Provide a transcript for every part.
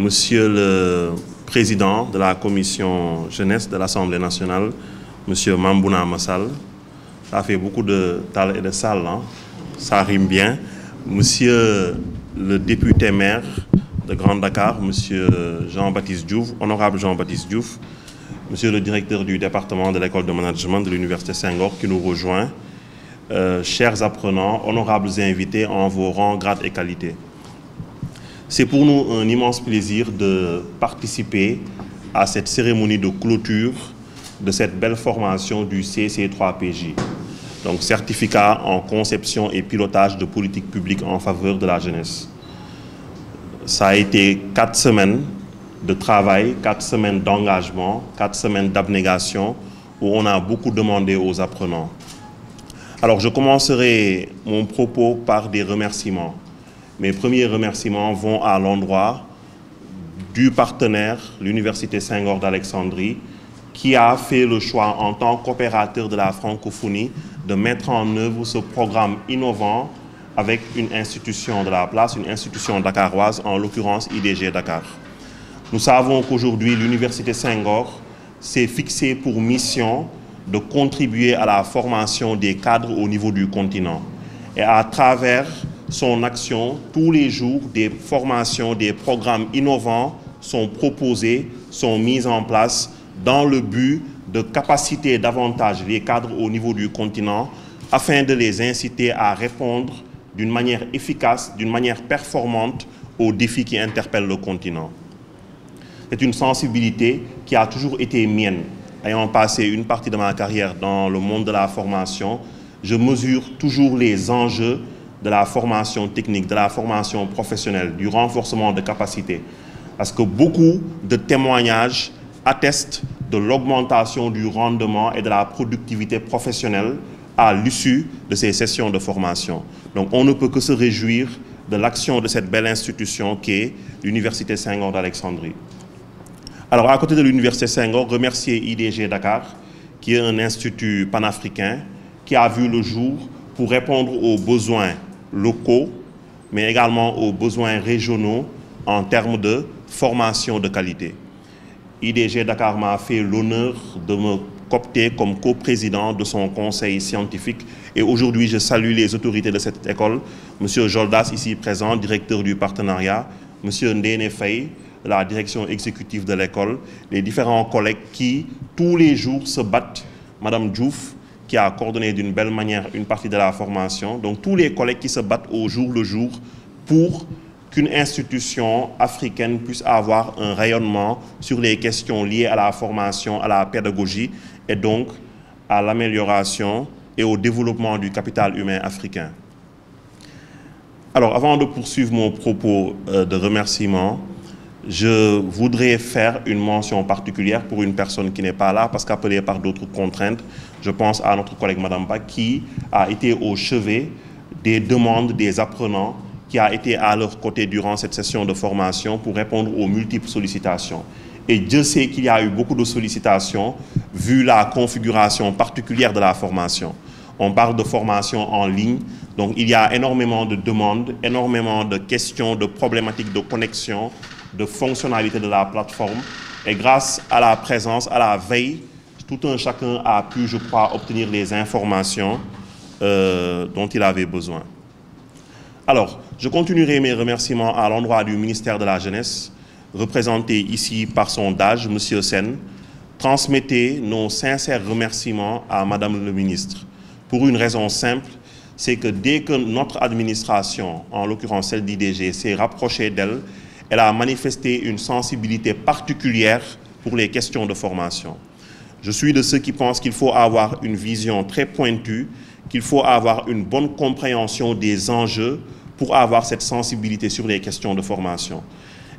Monsieur le Président de la Commission Jeunesse de l'Assemblée nationale, Monsieur Mambouna Massal, ça fait beaucoup de tal et de sal, hein? Ça rime bien. Monsieur le député maire de Grand Dakar, Monsieur Jean-Baptiste Diouf, honorable Jean-Baptiste Diouf, Monsieur le directeur du département de l'école de management de l'Université Senghor qui nous rejoint, chers apprenants, honorables invités en vos rangs, grades et qualités. C'est pour nous un immense plaisir de participer à cette cérémonie de clôture de cette belle formation du CC3PJ, donc certificat en conception et pilotage de politique publique en faveur de la jeunesse. Ça a été 4 semaines de travail, 4 semaines d'engagement, 4 semaines d'abnégation où on a beaucoup demandé aux apprenants. Alors je commencerai mon propos par des remerciements. Mes premiers remerciements vont à l'endroit du partenaire, l'Université Senghor d'Alexandrie, qui a fait le choix en tant qu'opérateur de la francophonie de mettre en œuvre ce programme innovant avec une institution de la place, une institution dakaroise, en l'occurrence IDG Dakar. Nous savons qu'aujourd'hui, l'Université Senghor s'est fixée pour mission de contribuer à la formation des cadres au niveau du continent. Et à travers son action, tous les jours, des formations, des programmes innovants sont proposés, sont mis en place dans le but de capaciter davantage les cadres au niveau du continent afin de les inciter à répondre d'une manière efficace, d'une manière performante aux défis qui interpellent le continent. C'est une sensibilité qui a toujours été mienne. Ayant passé une partie de ma carrière dans le monde de la formation, je mesure toujours les enjeux de la formation technique, de la formation professionnelle, du renforcement de capacités. Parce que beaucoup de témoignages attestent de l'augmentation du rendement et de la productivité professionnelle à l'issue de ces sessions de formation. Donc on ne peut que se réjouir de l'action de cette belle institution qu'est l'Université Senghor d'Alexandrie. Alors à côté de l'Université Senghor, remercier IDG Dakar, qui est un institut panafricain, qui a vu le jour pour répondre aux besoins locaux, mais également aux besoins régionaux en termes de formation de qualité. IDG Dakar m'a fait l'honneur de me coopter comme coprésident de son conseil scientifique et aujourd'hui je salue les autorités de cette école, M. Joldas ici présent, directeur du partenariat, M. Ndene Faye, la direction exécutive de l'école, les différents collègues qui tous les jours se battent, Mme Diouf, qui a coordonné d'une belle manière une partie de la formation. Donc tous les collègues qui se battent au jour le jour pour qu'une institution africaine puisse avoir un rayonnement sur les questions liées à la formation, à la pédagogie et donc à l'amélioration et au développement du capital humain africain. Alors avant de poursuivre mon propos de remerciement, je voudrais faire une mention particulière pour une personne qui n'est pas là parce qu'appelée par d'autres contraintes. Je pense à notre collègue Madame Ba qui a été au chevet des demandes des apprenants, qui a été à leur côté durant cette session de formation pour répondre aux multiples sollicitations. Et Dieu sait qu'il y a eu beaucoup de sollicitations vu la configuration particulière de la formation. On parle de formation en ligne, donc il y a énormément de demandes, énormément de questions, de problématiques de connexion, de fonctionnalité de la plateforme. Et grâce à la présence, à la veille, tout un chacun a pu, je crois, obtenir les informations dont il avait besoin. Alors, je continuerai mes remerciements à l'endroit du ministère de la Jeunesse, représenté ici par son DAGE, M. Sen. Transmettez nos sincères remerciements à Madame le ministre. Pour une raison simple, c'est que dès que notre administration, en l'occurrence celle d'IDG, s'est rapprochée d'elle, elle a manifesté une sensibilité particulière pour les questions de formation. Je suis de ceux qui pensent qu'il faut avoir une vision très pointue, qu'il faut avoir une bonne compréhension des enjeux pour avoir cette sensibilité sur les questions de formation.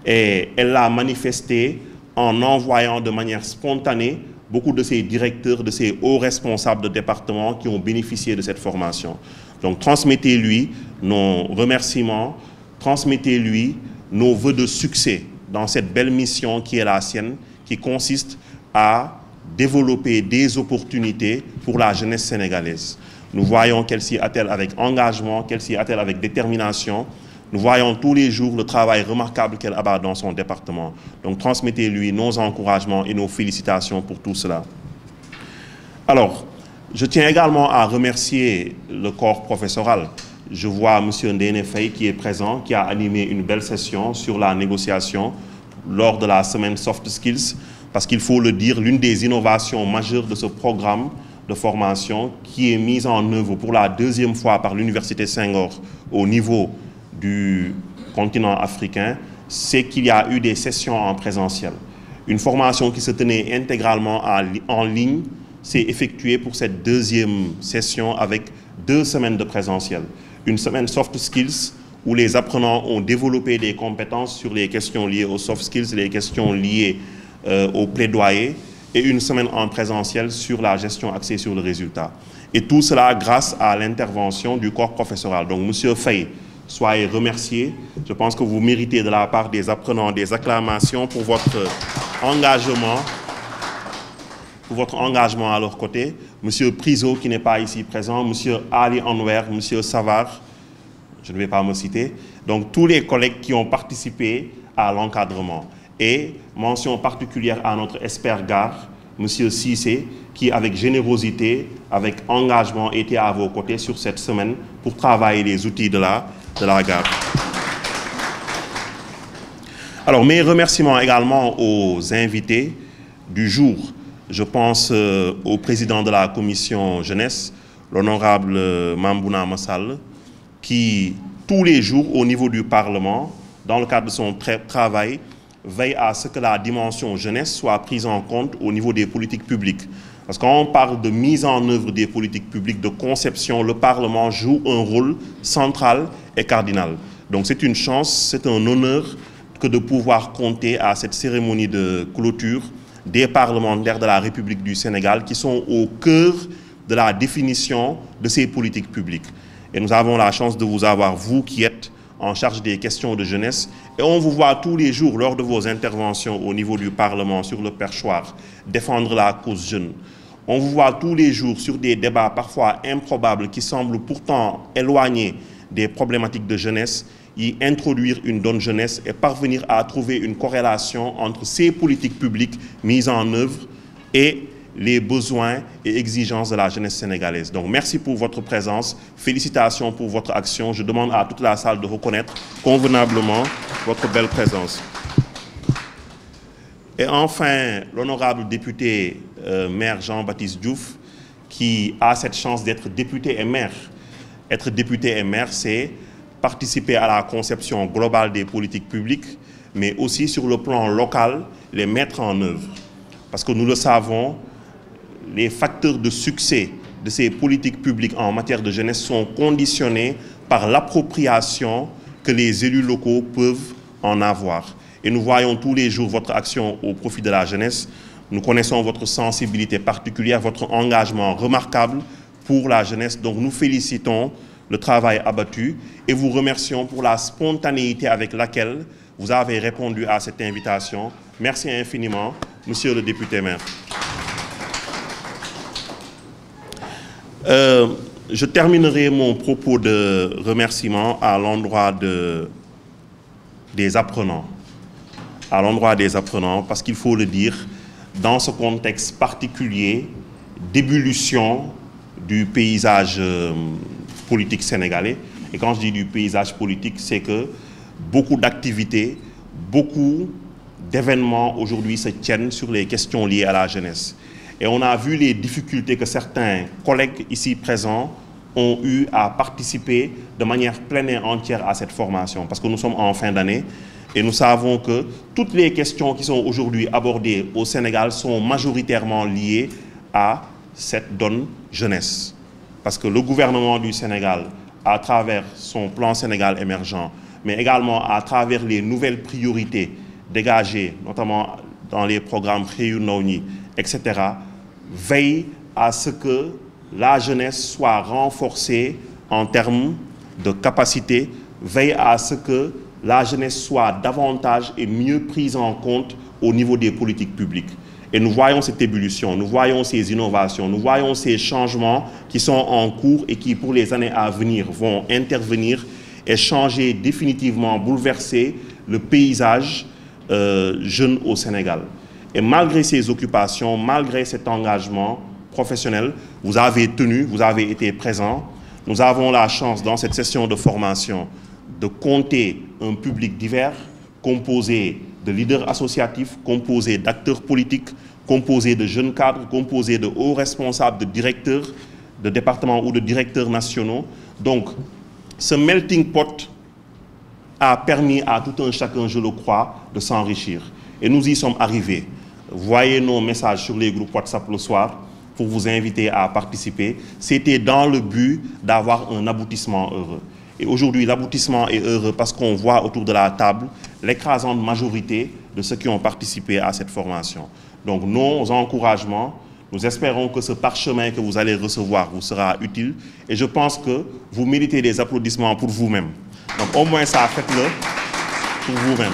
Et elle l'a manifesté en envoyant de manière spontanée beaucoup de ses directeurs, de ses hauts responsables de département qui ont bénéficié de cette formation. Donc transmettez-lui nos remerciements, transmettez-lui nos vœux de succès dans cette belle mission qui est la sienne, qui consiste à développer des opportunités pour la jeunesse sénégalaise. Nous voyons qu'elle s'y attelle avec engagement, qu'elle s'y attelle avec détermination. Nous voyons tous les jours le travail remarquable qu'elle abat dans son département. Donc transmettez-lui nos encouragements et nos félicitations pour tout cela. Alors, je tiens également à remercier le corps professoral. Je vois M. Ndéné Faye qui est présent, qui a animé une belle session sur la négociation lors de la semaine Soft Skills, parce qu'il faut le dire, l'une des innovations majeures de ce programme de formation qui est mise en œuvre pour la deuxième fois par l'Université Senghor au niveau du continent africain, c'est qu'il y a eu des sessions en présentiel. Une formation qui se tenait intégralement en ligne s'est effectuée pour cette deuxième session avec 2 semaines de présentiel. Une semaine soft skills où les apprenants ont développé des compétences sur les questions liées aux soft skills, les questions liées au plaidoyer, et une semaine en présentiel sur la gestion axée sur le résultat. Et tout cela grâce à l'intervention du corps professoral. Donc, M. Faye, soyez remercié. Je pense que vous méritez de la part des apprenants des acclamations pour votre engagement à leur côté. M. Priso, qui n'est pas ici présent, M. Ali Anwer, M. Savard, je ne vais pas me citer. Donc, tous les collègues qui ont participé à l'encadrement. Et mention particulière à notre expert gare, M. Cissé, qui avec générosité, avec engagement, était à vos côtés sur cette semaine pour travailler les outils de la gare. Alors, mes remerciements également aux invités du jour. Je pense au président de la commission jeunesse, l'honorable Mambouna Massal, qui, tous les jours, au niveau du Parlement, dans le cadre de son travail, veille à ce que la dimension jeunesse soit prise en compte au niveau des politiques publiques. Parce que quand on parle de mise en œuvre des politiques publiques, de conception, le Parlement joue un rôle central et cardinal. Donc c'est une chance, c'est un honneur que de pouvoir compter à cette cérémonie de clôture des parlementaires de la République du Sénégal qui sont au cœur de la définition de ces politiques publiques. Et nous avons la chance de vous avoir, vous qui êtes en charge des questions de jeunesse. Et on vous voit tous les jours lors de vos interventions au niveau du Parlement sur le perchoir, défendre la cause jeune. On vous voit tous les jours sur des débats parfois improbables qui semblent pourtant éloignés des problématiques de jeunesse, y introduire une donne jeunesse et parvenir à trouver une corrélation entre ces politiques publiques mises en œuvre et les besoins et exigences de la jeunesse sénégalaise. Donc merci pour votre présence, félicitations pour votre action. Je demande à toute la salle de reconnaître convenablement votre belle présence. Et enfin, l'honorable député maire Jean-Baptiste Diouf, qui a cette chance d'être député et maire. Être député et maire, c'est participer à la conception globale des politiques publiques, mais aussi sur le plan local, les mettre en œuvre. Parce que nous le savons, les facteurs de succès de ces politiques publiques en matière de jeunesse sont conditionnés par l'appropriation que les élus locaux peuvent en avoir. Et nous voyons tous les jours votre action au profit de la jeunesse. Nous connaissons votre sensibilité particulière, votre engagement remarquable pour la jeunesse. Donc nous félicitons le travail abattu et vous remercions pour la spontanéité avec laquelle vous avez répondu à cette invitation. Merci infiniment, monsieur le député maire. Je terminerai mon propos de remerciement à l'endroit des apprenants. À l'endroit des apprenants, parce qu'il faut le dire, dans ce contexte particulier d'ébullition du paysage politique sénégalais, et quand je dis du paysage politique, c'est que beaucoup d'activités, beaucoup d'événements aujourd'hui se tiennent sur les questions liées à la jeunesse. Et on a vu les difficultés que certains collègues ici présents ont eu à participer de manière pleine et entière à cette formation. Parce que nous sommes en fin d'année et nous savons que toutes les questions qui sont aujourd'hui abordées au Sénégal sont majoritairement liées à cette donne jeunesse. Parce que le gouvernement du Sénégal, à travers son plan Sénégal émergent, mais également à travers les nouvelles priorités dégagées, notamment dans les programmes Réunioni, etc., veille à ce que la jeunesse soit renforcée en termes de capacité, veille à ce que la jeunesse soit davantage et mieux prise en compte au niveau des politiques publiques. Et nous voyons cette ébullition, nous voyons ces innovations, nous voyons ces changements qui sont en cours et qui, pour les années à venir, vont intervenir et changer définitivement, bouleverser le paysage jeune au Sénégal. Et malgré ces occupations, malgré cet engagement professionnel, vous avez tenu, vous avez été présent. Nous avons la chance dans cette session de formation de compter un public divers, composé de leaders associatifs, composé d'acteurs politiques, composé de jeunes cadres, composé de hauts responsables, de directeurs de départements ou de directeurs nationaux. Donc, ce melting pot a permis à tout un chacun, je le crois, de s'enrichir. Et nous y sommes arrivés. Voyez nos messages sur les groupes WhatsApp le soir pour vous inviter à participer. C'était dans le but d'avoir un aboutissement heureux. Et aujourd'hui, l'aboutissement est heureux parce qu'on voit autour de la table l'écrasante majorité de ceux qui ont participé à cette formation. Donc, nos encouragements, nous espérons que ce parchemin que vous allez recevoir vous sera utile. Et je pense que vous méritez des applaudissements pour vous-même. Donc, au moins ça, faites-le pour vous-même.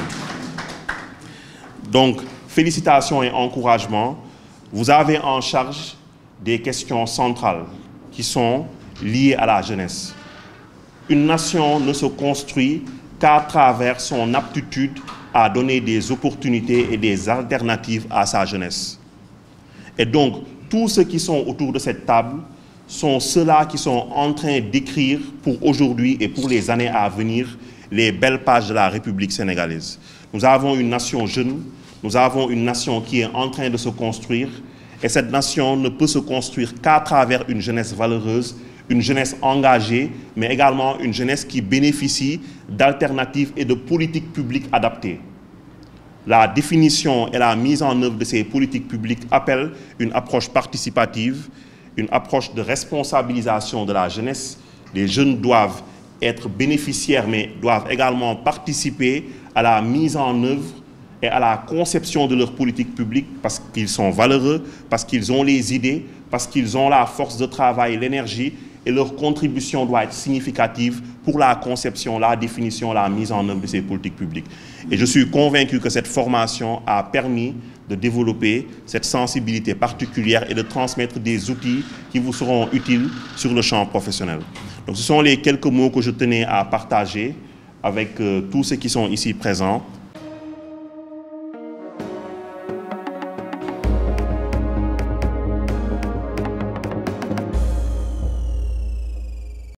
Donc, félicitations et encouragements. Vous avez en charge des questions centrales qui sont liées à la jeunesse. Une nation ne se construit qu'à travers son aptitude à donner des opportunités et des alternatives à sa jeunesse. Et donc, tous ceux qui sont autour de cette table sont ceux-là qui sont en train d'écrire pour aujourd'hui et pour les années à venir les belles pages de la République sénégalaise. Nous avons une nation jeune, nous avons une nation qui est en train de se construire, et cette nation ne peut se construire qu'à travers une jeunesse valeureuse, une jeunesse engagée, mais également une jeunesse qui bénéficie d'alternatives et de politiques publiques adaptées. La définition et la mise en œuvre de ces politiques publiques appellent une approche participative, une approche de responsabilisation de la jeunesse. Les jeunes doivent être bénéficiaires, mais doivent également participer à la mise en œuvre et à la conception de leurs politiques publiques parce qu'ils sont valeureux, parce qu'ils ont les idées, parce qu'ils ont la force de travail, l'énergie, et leur contribution doit être significative pour la conception, la définition, la mise en œuvre de ces politiques publiques. Et je suis convaincu que cette formation a permis de développer cette sensibilité particulière et de transmettre des outils qui vous seront utiles sur le champ professionnel. Donc ce sont les quelques mots que je tenais à partager avec tous ceux qui sont ici présents.